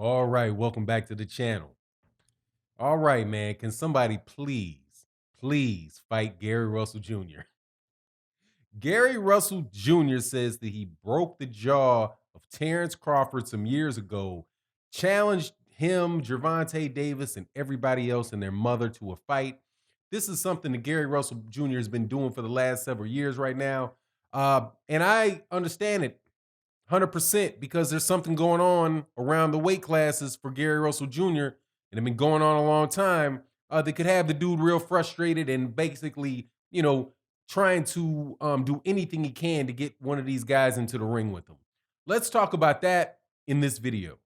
All right, welcome back to the channel. All right, man, can somebody please fight Gary Russell Jr.? Gary Russell Jr. says that he broke the jaw of Terence Crawford some years ago, challenged him, Gervonta Davis, and everybody else and their mother to a fight. This is something that Gary Russell Jr. has been doing for the last several years right now. And I understand it 100% because there's something going on around the weight classes for Gary Russell Jr. and have been going on a long time that could have the dude real frustrated and basically, trying to do anything he can to get one of these guys into the ring with him. Let's talk about that in this video.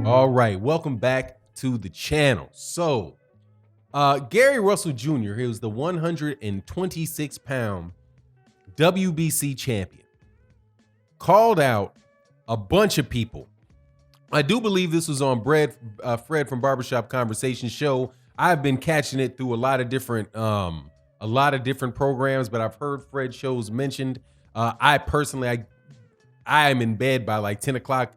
All right, welcome back to the channel. So, Gary Russell Jr., he was the 126-pound WBC champion, called out a bunch of people. I do believe this was on Fred from Barbershop Conversation show. I've been catching it through a lot of different programs, but I've heard Fred shows mentioned. I personally am in bed by like 10 o'clock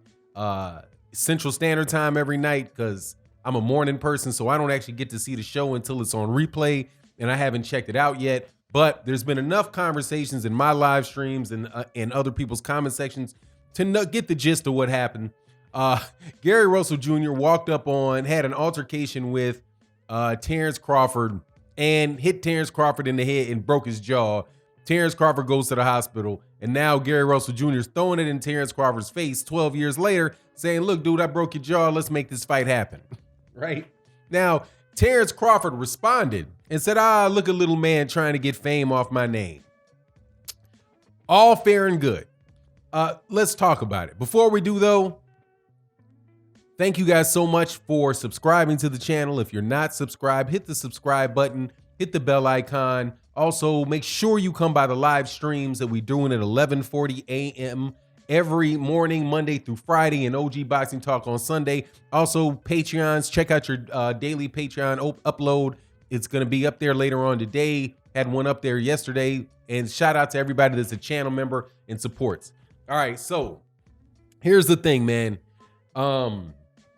Central Standard Time every night because I'm a morning person, so I don't actually get to see the show until it's on replay, and I haven't checked it out yet. But there's been enough conversations in my live streams and other people's comment sections to get the gist of what happened. Gary Russell Jr. had an altercation with Terence Crawford and hit Terence Crawford in the head and broke his jaw. Terence Crawford goes to the hospital, and now Gary Russell Jr. is throwing it in Terence Crawford's face 12 years later, saying, look, dude, I broke your jaw. Let's make this fight happen. Right? Now, Terence Crawford responded and said, look a little man trying to get fame off my name. All fair and good. Let's talk about it. Before we do, though, thank you guys so much for subscribing to the channel. If you're not subscribed, hit the subscribe button, hit the bell icon. Also, make sure you come by the live streams that we're doing at 11:40 a.m. every morning, Monday through Friday, and OG Boxing Talk on Sunday. Also, Patreons, check out your daily Patreon upload. It's going to be up there later on today. Had one up there yesterday. And shout out to everybody that's a channel member and supports. All right, so here's the thing, man.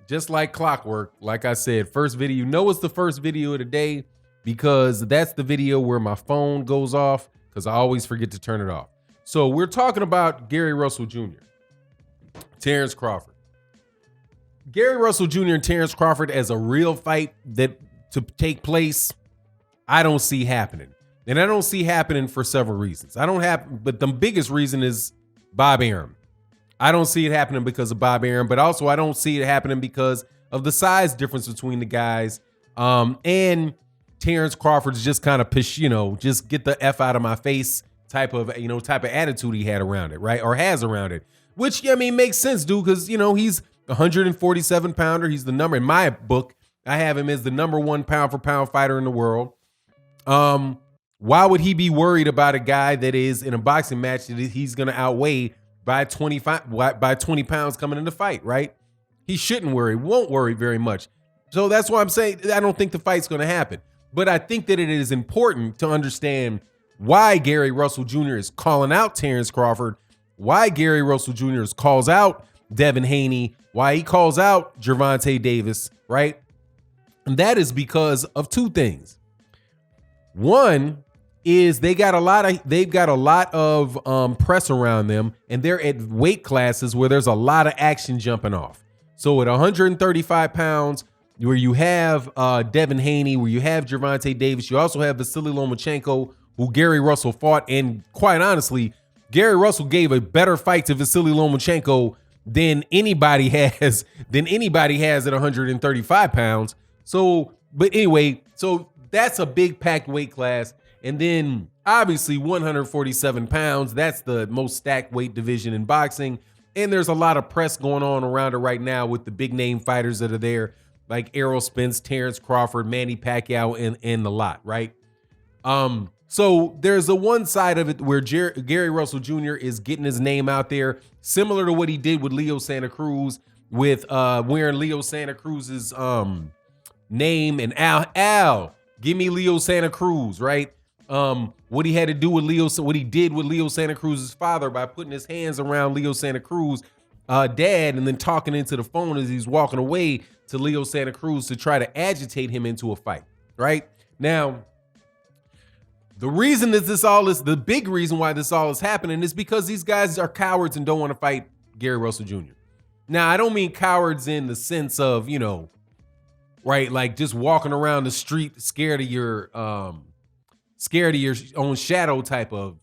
Just like clockwork, like I said, first video, it's the first video of the day because that's the video where my phone goes off because I always forget to turn it off. So we're talking about Gary Russell Jr., Terence Crawford. Gary Russell Jr. and Terence Crawford as a real fight that to take place, I don't see happening. And I don't see happening for several reasons. But the biggest reason is Bob Arum. I don't see it happening because of Bob Arum, but also I don't see it happening because of the size difference between the guys. And Terence Crawford's just kind of just get the F out of my face type of attitude he had around it, right? Or has around it, which, makes sense, dude, because, he's a 147 pounder. He's the number, in my book, I have him as the #1 pound for pound fighter in the world. Why would he be worried about a guy that is in a boxing match that he's going to outweigh by 20 pounds coming in the fight, right? He shouldn't worry, won't worry very much. So that's why I'm saying I don't think the fight's going to happen. But I think that it is important to understand why Gary Russell Jr. is calling out Terence Crawford, why Gary Russell Jr. calls out Devin Haney, why he calls out Gervonta Davis, right? And that is because of two things. One is they've got a lot of press around them, and they're at weight classes where there's a lot of action jumping off. So at 135 pounds, where you have Devin Haney, where you have Gervonta Davis, you also have Vasily Lomachenko, who Gary Russell fought, and quite honestly, Gary Russell gave a better fight to Vasily Lomachenko than anybody has at 135 pounds. But anyway, that's a big packed weight class. And then obviously 147 pounds, that's the most stacked weight division in boxing. And there's a lot of press going on around it right now with the big name fighters that are there, like Errol Spence, Terence Crawford, Manny Pacquiao, and the lot, right? So there's a one side of it where Gary Russell Jr. is getting his name out there, similar to what he did with Leo Santa Cruz, with wearing Leo Santa Cruz's name, and Al, give me Leo Santa Cruz, right? what he had to do with Leo, what he did with Leo Santa Cruz's father by putting his hands around Leo Santa Cruz dad and then talking into the phone as he's walking away to Leo Santa Cruz to try to agitate him into a fight. Right now, the reason that the big reason why this all is happening is because these guys are cowards and don't want to fight Gary Russell Jr. Now, I don't mean cowards in the sense of, right, like just walking around the street scared of your own shadow type of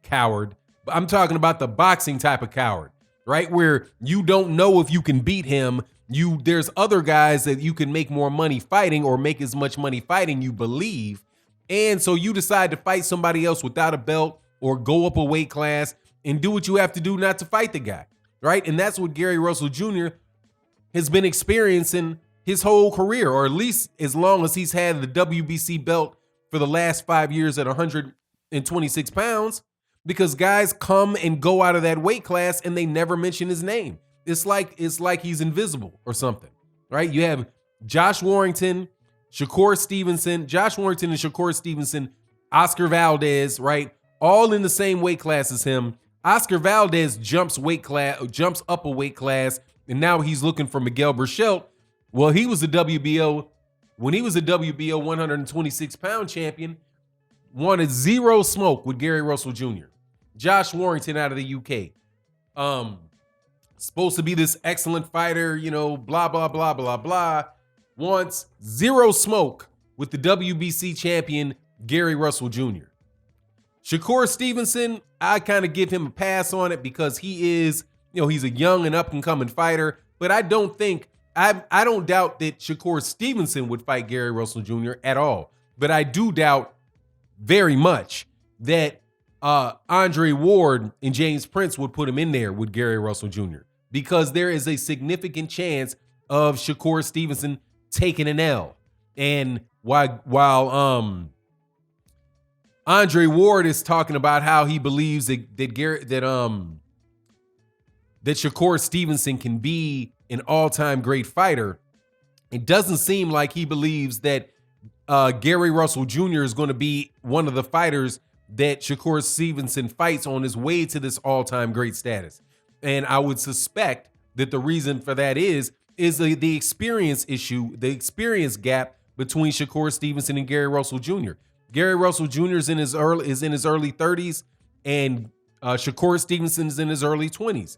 coward. But I'm talking about the boxing type of coward, right? Where you don't know if you can beat him. There's other guys that you can make more money fighting or make as much money fighting, you believe. And so you decide to fight somebody else without a belt or go up a weight class and do what you have to do not to fight the guy, right? And that's what Gary Russell Jr. has been experiencing his whole career, or at least as long as he's had the WBC belt for the last 5 years at 126 pounds, because guys come and go out of that weight class and they never mention his name. It's like he's invisible or something, right? You have Josh Warrington, Shakur Stevenson, Oscar Valdez, right? All in the same weight class as him. Oscar Valdez jumps up a weight class, and now he's looking for Miguel Berchelt. Well, he was a WBO, when he was a WBO 126-pound champion, wanted zero smoke with Gary Russell Jr. Josh Warrington out of the UK. Supposed to be this excellent fighter, blah, blah, blah, blah, blah. Wants zero smoke with the WBC champion, Gary Russell Jr. Shakur Stevenson, I kind of give him a pass on it because he is, he's a young and up-and-coming fighter, but I don't doubt that Shakur Stevenson would fight Gary Russell Jr. at all. But I do doubt very much that Andre Ward and James Prince would put him in there with Gary Russell Jr. because there is a significant chance of Shakur Stevenson taking an L. And while Andre Ward is talking about how he believes that Shakur Stevenson can be an all-time great fighter, it doesn't seem like he believes that Gary Russell Jr. is going to be one of the fighters that Shakur Stevenson fights on his way to this all-time great status. And I would suspect that the reason for that is the experience issue, the experience gap between Shakur Stevenson and Gary Russell Jr. Gary Russell Jr. is in his early 30s, and Shakur Stevenson is in his early 20s.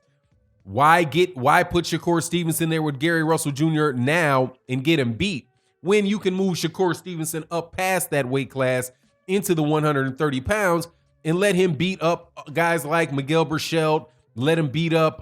Why put Shakur Stevenson there with Gary Russell Jr. now and get him beat when you can move Shakur Stevenson up past that weight class into the 130 pounds and let him beat up guys like Miguel Berchelt, let him beat up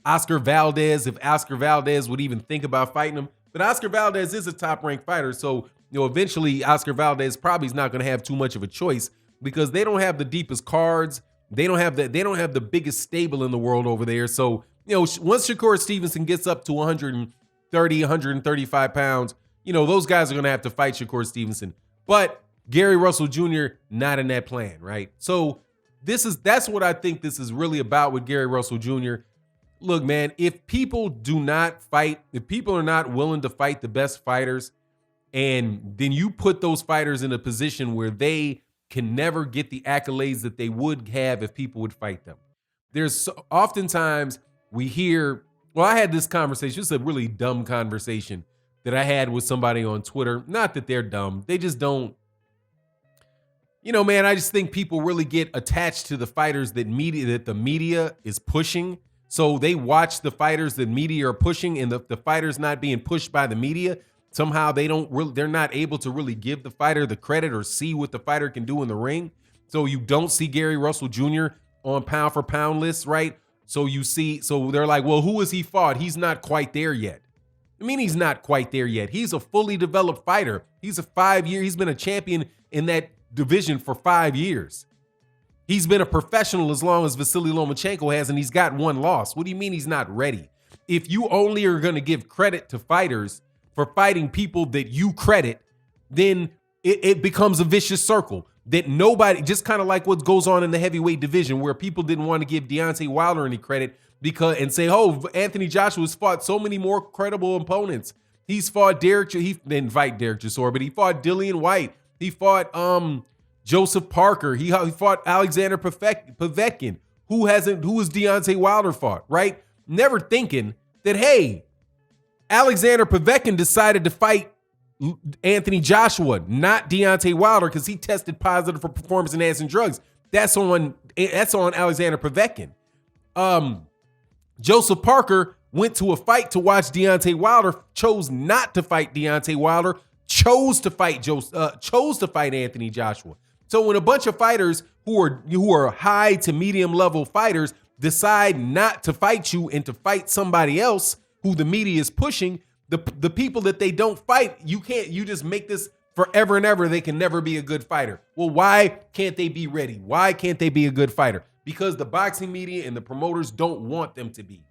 Oscar Valdez, if Oscar Valdez would even think about fighting him. But Oscar Valdez is a top-ranked fighter, so eventually Oscar Valdez probably is not going to have too much of a choice because they don't have the deepest cards. They don't have the biggest stable in the world over there. So, once Shakur Stevenson gets up to 130, 135 pounds, those guys are going to have to fight Shakur Stevenson. But Gary Russell Jr. not in that plan, right? So that's what I think this is really about with Gary Russell Jr. Look, man, if people are not willing to fight the best fighters, and then you put those fighters in a position where they can never get the accolades that they would have if people would fight them. Oftentimes we hear, I had this conversation, it's a really dumb conversation that I had with somebody on Twitter. Not that they're dumb, they just don't, man, I just think people really get attached to the fighters that the media is pushing. So they watch the fighters that media are pushing, and the fighters not being pushed by the media. Somehow they're not able to really give the fighter the credit or see what the fighter can do in the ring. So you don't see Gary Russell Jr. on pound for pound lists, right? So they're like, well, who has he fought? He's not quite there yet. I mean, he's not quite there yet. He's a fully developed fighter. He's been a champion in that division for 5 years. He's been a professional as long as Vasily Lomachenko has, and he's got one loss. What do you mean he's not ready? If you only are going to give credit to fighters for fighting people that you credit, then it becomes a vicious circle that nobody, just kind of like what goes on in the heavyweight division where people didn't want to give Deontay Wilder any credit and say, oh, Anthony Joshua's fought so many more credible opponents. He's fought he didn't fight Derek Chisora, but he fought Dillian White. He fought Joseph Parker, he fought Alexander Povetkin. Who has Deontay Wilder fought, right? Never thinking that, hey, Alexander Povetkin decided to fight Anthony Joshua, not Deontay Wilder, because he tested positive for performance-enhancing drugs. That's on Alexander Povetkin. Joseph Parker went to a fight to watch Deontay Wilder, chose not to fight Deontay Wilder, chose to fight Anthony Joshua. So when a bunch of fighters who are high to medium level fighters decide not to fight you and to fight somebody else who the media is pushing, the people that they don't fight, you just make this forever and ever. They can never be a good fighter. Well, why can't they be ready? Why can't they be a good fighter? Because the boxing media and the promoters don't want them to be.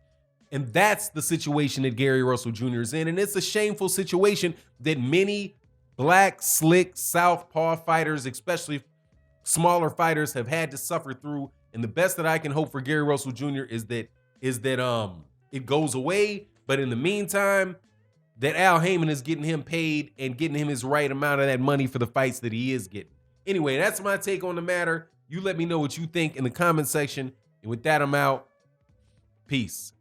And that's the situation that Gary Russell Jr. is in. And it's a shameful situation that many black, slick, southpaw fighters, especially smaller fighters, have had to suffer through. And the best that I can hope for Gary Russell Jr. is that it goes away. But in the meantime, that Al Heyman is getting him paid and getting him his right amount of that money for the fights that he is getting. Anyway, that's my take on the matter. You let me know what you think in the comment section. And with that, I'm out. Peace.